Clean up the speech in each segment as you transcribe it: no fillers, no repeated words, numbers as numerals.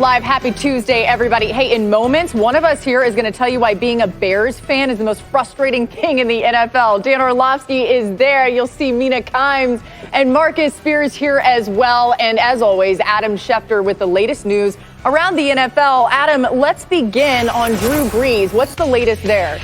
live. Happy Tuesday, everybody. Hey, in moments, one of us here is going to tell you why being a Bears fan is the most frustrating thing in the NFL. Dan Orlovsky is there. You'll see Mina Kimes and Marcus Spears here as well. And as always, Adam Schefter with the latest news around the NFL. Adam, let's begin on Drew Brees. What's the latest there?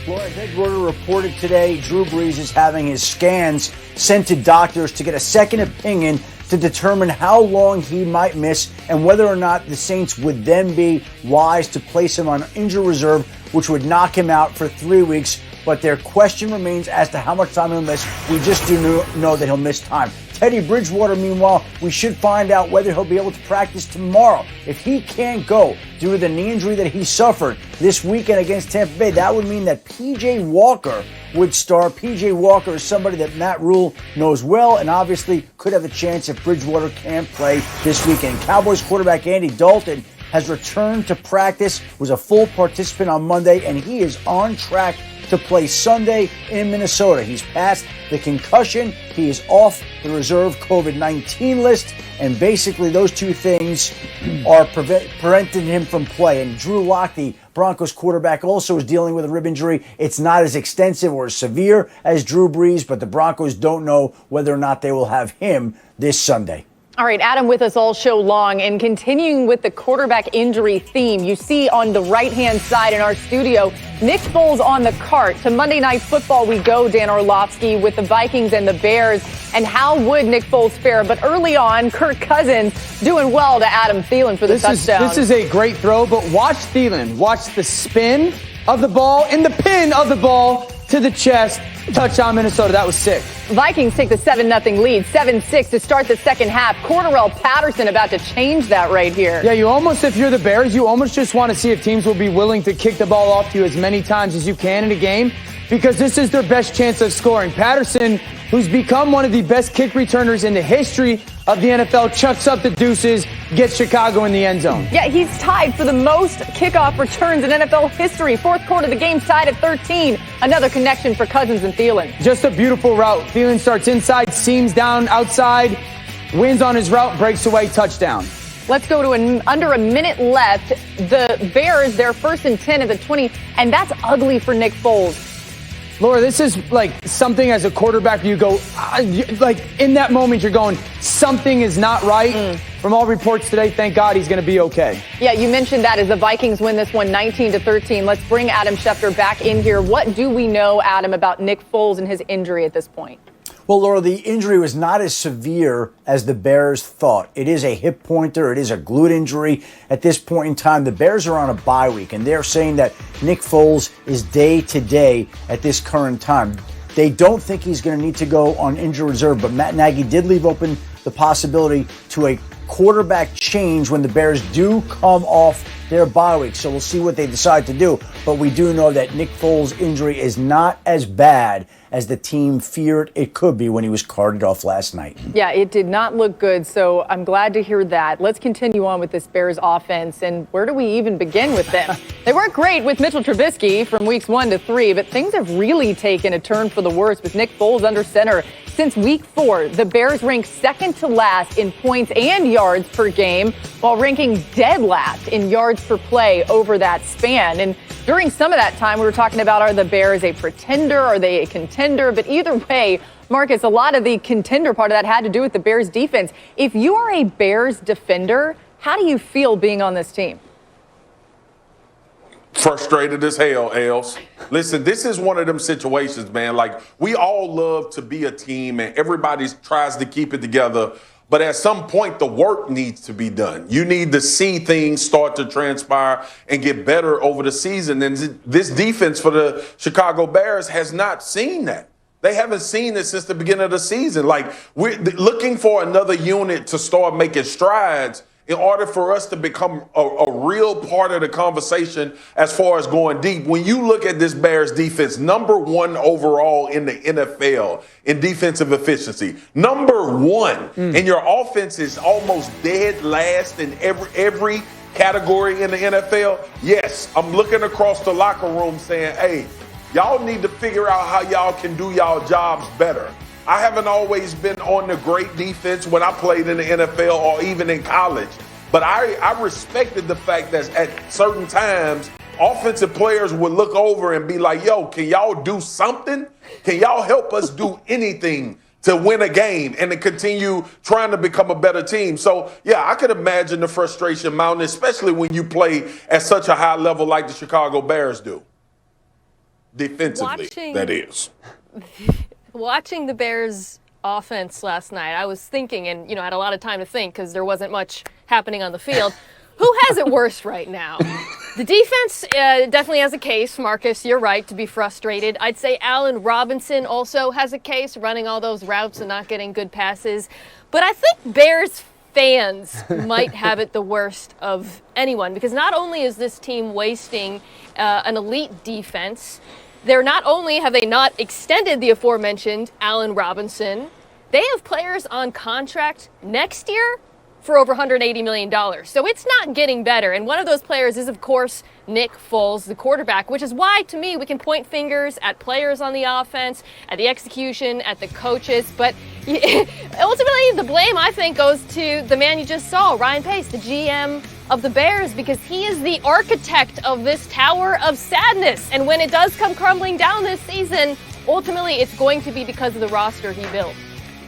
Laura, headquarters reported today Drew Brees is having his scans sent to doctors to get a second opinion to determine how long he might miss and whether or not the Saints would then be wise to place him on injury reserve, which would knock him out for 3 weeks. But their question remains as to how much time he'll miss. We just do know that he'll miss time. Teddy Bridgewater, meanwhile, we should find out whether he'll be able to practice tomorrow. If he can't go due to the knee injury that he suffered this weekend against Tampa Bay, that would mean that P.J. Walker would start. P.J. Walker is somebody that Matt Rule knows well and obviously could have a chance if Bridgewater can't play this weekend. Cowboys quarterback Andy Dalton has returned to practice, was a full participant on Monday, and he is on track to play Sunday in Minnesota. He's passed the concussion. He is off the reserve COVID-19 list. And basically those two things are preventing him from play. And Drew Lock, the Broncos quarterback, also is dealing with a rib injury. It's not as extensive or as severe as Drew Brees, but the Broncos don't know whether or not they will have him this Sunday. All right, Adam with us all show long, and continuing with the quarterback injury theme, you see on the right-hand side in our studio, Nick Foles on the cart. To Monday Night Football we go, Dan Orlovsky, with the Vikings and the Bears. And how would Nick Foles fare? But early on, Kirk Cousins doing well to Adam Thielen for the touchdown. This is a great throw, but watch Thielen. Watch the spin of the ball and the pin of the ball to the chest. Touchdown, Minnesota. That was sick. Vikings take the 7-0 lead, 7-6 to start the second half. Cordarrelle Patterson about to change that right here. Yeah, you almost, if you're the Bears, you almost just want to see if teams will be willing to kick the ball off to you as many times as you can in a game, because this is their best chance of scoring. Patterson, who's become one of the best kick returners in the history of the NFL, chucks up the deuces, gets Chicago in the end zone. Yeah, he's tied for the most kickoff returns in NFL history. Fourth quarter, the game's tied at 13. Another connection for Cousins and Thielen. Just a beautiful route. Thielen starts inside, seams down outside, wins on his route, breaks away, touchdown. Let's go to under a minute left. The Bears, they're 1st and 10 at the 20, and that's ugly for Nick Foles. Laura, this is like something as a quarterback, you go, like in that moment, you're going, something is not right. From all reports today, thank God he's going to be okay. Yeah, you mentioned that as the Vikings win this one 19-13. Let's bring Adam Schefter back in here. What do we know, Adam, about Nick Foles and his injury at this point? Well, Laura, the injury was not as severe as the Bears thought. It is a hip pointer. It is a glute injury. At this point in time, the Bears are on a bye week, and they're saying that Nick Foles is day to day at this current time. They don't think he's going to need to go on injury reserve, but Matt Nagy did leave open the possibility to a quarterback change when the Bears do come off their bye week. So we'll see what they decide to do. But we do know that Nick Foles' injury is not as bad as the team feared it could be when he was carted off last night. Yeah, it did not look good, so I'm glad to hear that. Let's continue on with this Bears offense, and where do we even begin with them? They weren't great with Mitchell Trubisky from weeks 1 to 3, but things have really taken a turn for the worse with Nick Foles under center. Since week 4, the Bears rank second to last in points and yards per game, while ranking dead last in yards per play over that span. And during some of that time, we were talking about, are the Bears a pretender? Are they a contender? But either way, Marcus, a lot of the contender part of that had to do with the Bears defense. If you are a Bears defender, how do you feel being on this team? Frustrated as hell, Els. Listen, this is one of them situations, man. Like, we all love to be a team and everybody tries to keep it together. But at some point, the work needs to be done. You need to see things start to transpire and get better over the season. And this defense for the Chicago Bears has not seen that. They haven't seen it since the beginning of the season. Like, we're looking for another unit to start making strides in order for us to become a real part of the conversation as far as going deep. When you look at this Bears defense, number 1 overall in the NFL in defensive efficiency, number 1, and your offense is almost dead last in every category in the NFL. Yes, I'm looking across the locker room saying, hey, y'all need to figure out how y'all can do y'all jobs better. I haven't always been on the great defense when I played in the NFL or even in college. But I respected the fact that at certain times, offensive players would look over and be like, yo, can y'all do something? Can y'all help us do anything to win a game and to continue trying to become a better team? So, yeah, I could imagine the frustration mounting, especially when you play at such a high level like the Chicago Bears do. Defensively, that is. Watching the Bears offense last night, I was thinking, and I had a lot of time to think because there wasn't much happening on the field. Who has it worse right now? The defense definitely has a case, Marcus, you're right, to be frustrated. I'd say Allen Robinson also has a case, running all those routes and not getting good passes. But I think Bears fans might have it the worst of anyone, because not only is this team wasting an elite defense, not only have they not extended the aforementioned Allen Robinson, they have players on contract next year for over $180 million. So it's not getting better. And one of those players is, of course, Nick Foles, the quarterback, which is why, to me, we can point fingers at players on the offense, at the execution, at the coaches. But ultimately, the blame, I think, goes to the man you just saw, Ryan Pace, the GM of the Bears, because he is the architect of this tower of sadness. And when it does come crumbling down this season, ultimately, it's going to be because of the roster he built.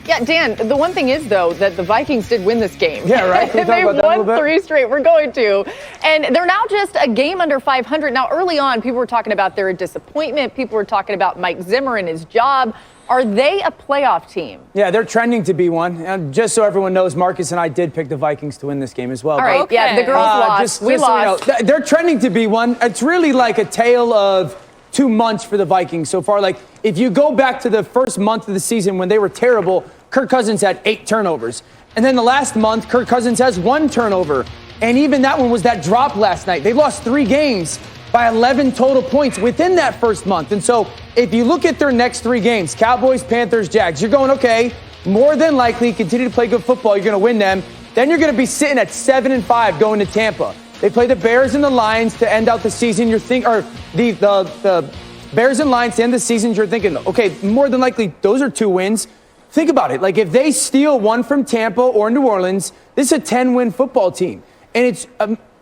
Yeah, Dan, the one thing is, though, that the Vikings did win this game. Yeah, right. Can we talk about that a little bit? They've won 3 straight. We're going to. And they're now just a game under 500. Now, early on, people were talking about their disappointment. People were talking about Mike Zimmer and his job. Are they a playoff team? Yeah, they're trending to be one. And just so everyone knows, Marcus and I did pick the Vikings to win this game as well. All right, okay. Yeah, the girls lost. We lost. So they're trending to be one. It's really like a tale of 2 months for the Vikings so far. Like, if you go back to the first month of the season when they were terrible, Kirk Cousins had 8 turnovers. And then the last month, Kirk Cousins has 1 turnover. And even that one was that drop last night. They lost 3 games by 11 total points within that first month. And so if you look at their next 3 games, Cowboys, Panthers, Jags, you're going, okay, more than likely continue to play good football. You're going to win them. Then you're going to be sitting at 7-5 going to Tampa. They play the Bears and the Lions to end out the season. You're thinking, or the Bears and Lions to end the season. You're thinking, okay, more than likely those are 2 wins. Think about it. Like, if they steal one from Tampa or New Orleans, this is a 10-win football team. And it's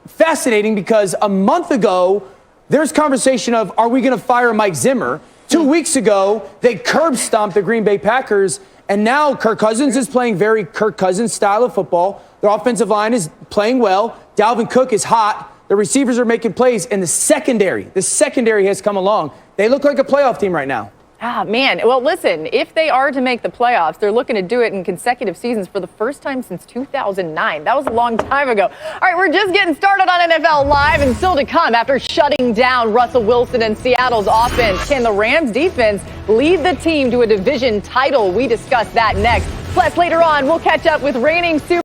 fascinating because a month ago, there's conversation of, are we going to fire Mike Zimmer? 2 weeks ago, they curb stomped the Green Bay Packers. And now Kirk Cousins is playing very Kirk Cousins style of football. Their offensive line is playing well. Dalvin Cook is hot. The receivers are making plays. And the secondary has come along. They look like a playoff team right now. Ah, man. Well, listen, if they are to make the playoffs, they're looking to do it in consecutive seasons for the first time since 2009. That was a long time ago. All right, we're just getting started on NFL Live, and still to come after shutting down Russell Wilson and Seattle's offense. Can the Rams defense lead the team to a division title? We discuss that next. Plus, later on, we'll catch up with reigning Super